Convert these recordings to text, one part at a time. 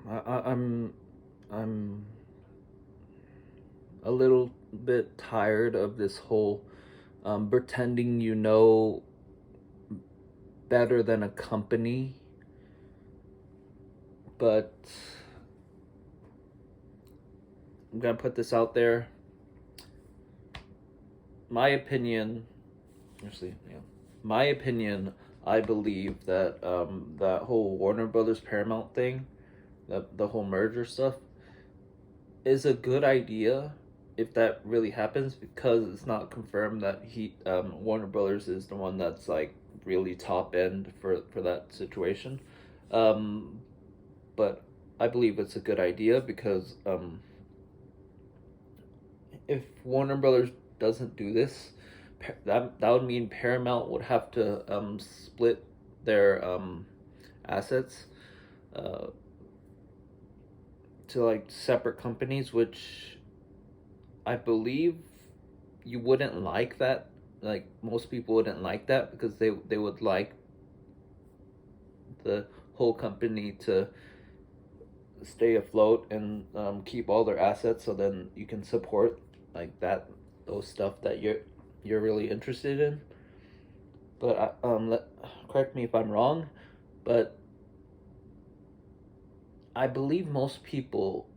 I'm a little bit tired of this whole pretending you know better than a company, but I'm gonna put this out there. My opinion, actually, yeah, my opinion. I believe that that whole Warner Brothers Paramount thing, the whole merger stuff, is a good idea if that really happens, because it's not confirmed that Warner Brothers is the one that's like really top end for that situation. Um, but I believe it's a good idea because if Warner Brothers doesn't do this, that would mean Paramount would have to split their assets uh, to like separate companies, which I believe you wouldn't like that. Like most people wouldn't like that because they would like the whole company to stay afloat and keep all their assets, so then you can support like that those stuff that you're really interested in. But correct me if I'm wrong, but I believe most people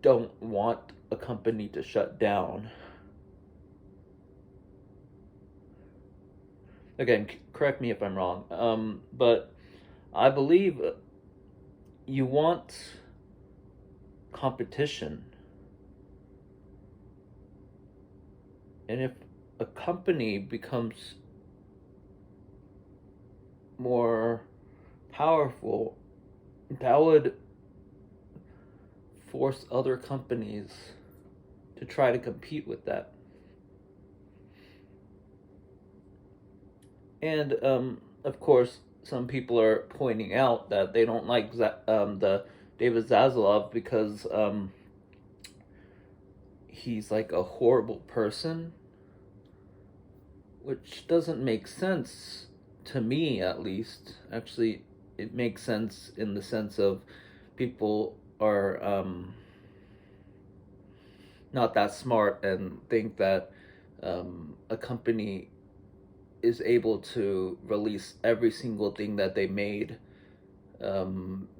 don't want a company to shut down. Again, correct me if I'm wrong. But I believe you want competition. And if a company becomes more powerful, that would force other companies to try to compete with that. And of course, some people are pointing out that they don't like the David Zaslav because he's like a horrible person, which doesn't make sense to me, at least. Actually, it makes sense in the sense of people are not that smart and think that a company is able to release every single thing that they made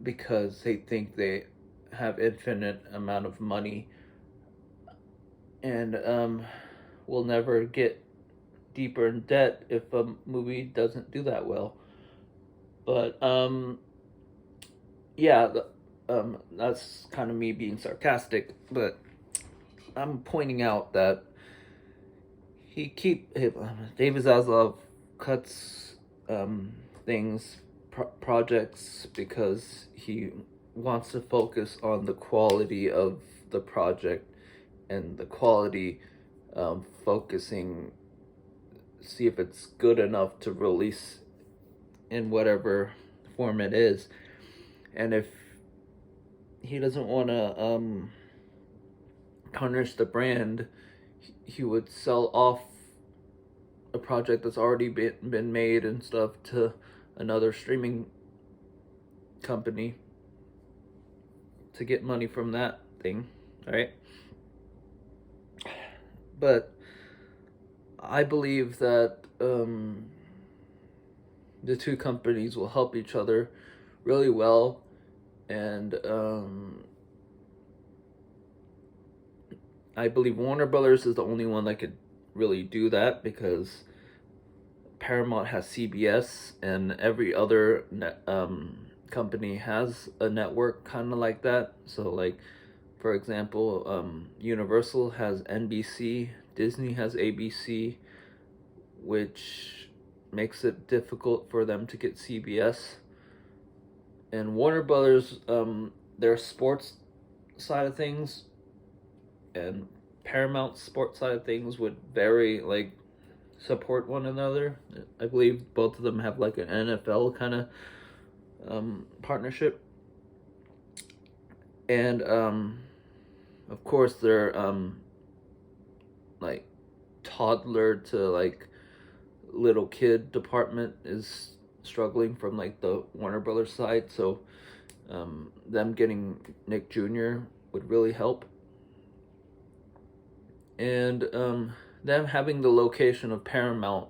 because they think they have infinite amount of money and will never get deeper in debt if a movie doesn't do that well. But yeah, that's kind of me being sarcastic, but I'm pointing out that David Zaslav cuts things projects because he wants to focus on the quality of the project and the quality focusing see if it's good enough to release in whatever form it is. And if he doesn't want to tarnish the brand, he would sell off a project that's already been made and stuff to another streaming company to get money from that thing, right? But I believe that the two companies will help each other really well, and I believe Warner Brothers is the only one that could really do that because Paramount has CBS, and every other company has a network kind of like that. So, like, for example, Universal has NBC, Disney has ABC, which makes it difficult for them to get CBS. And Warner Brothers, their sports side of things and Paramount sports side of things would very like support one another. I believe both of them have like an NFL kind of partnership, and of course their like toddler to like little kid department is struggling from like the Warner Brothers side. So Them getting Nick Jr. would really help. And them having the location of Paramount,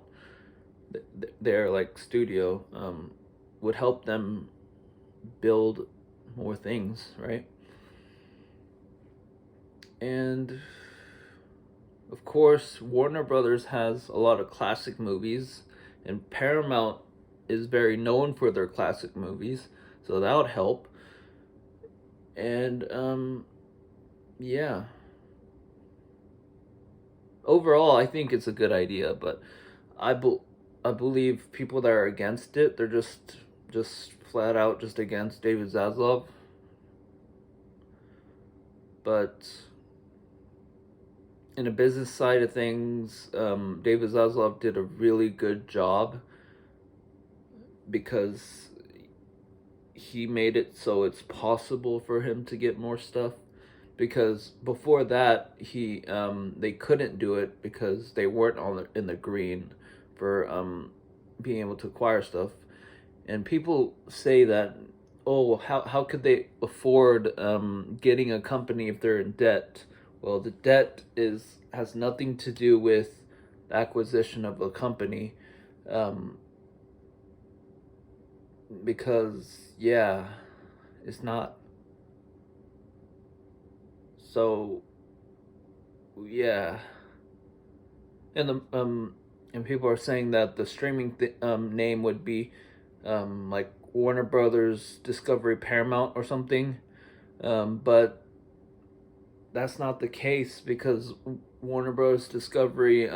their like studio, would help them build more things, right? And of course, Warner Brothers has a lot of classic movies, and Paramount is very known for their classic movies, so that would help. And yeah. Overall, I think it's a good idea, but I be- I believe people that are against it, they're just flat out just against David Zaslav. But in the business side of things, David Zaslav did a really good job because he made it so it's possible for him to get more stuff. Because before that, they couldn't do it because they weren't in the green for being able to acquire stuff. And people say that, oh, how could they afford getting a company if they're in debt? Well, the debt has nothing to do with the acquisition of a company, um, because yeah, it's not. So yeah, and the and people are saying that the streaming name would be like Warner Brothers Discovery Paramount or something, but that's not the case because Warner Bros. Discovery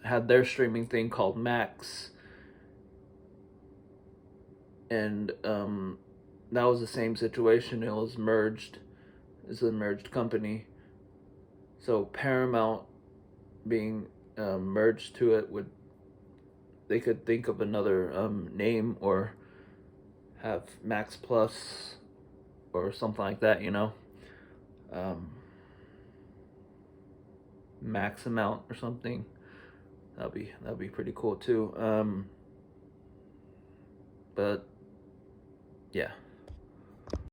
had their streaming thing called Max, and that was the same situation. It was merged. It's a merged company. So Paramount being merged to it would, they could think of another name or have Max Plus or something like that, you know. Um, Max Amount or something. That'd be pretty cool too. But yeah.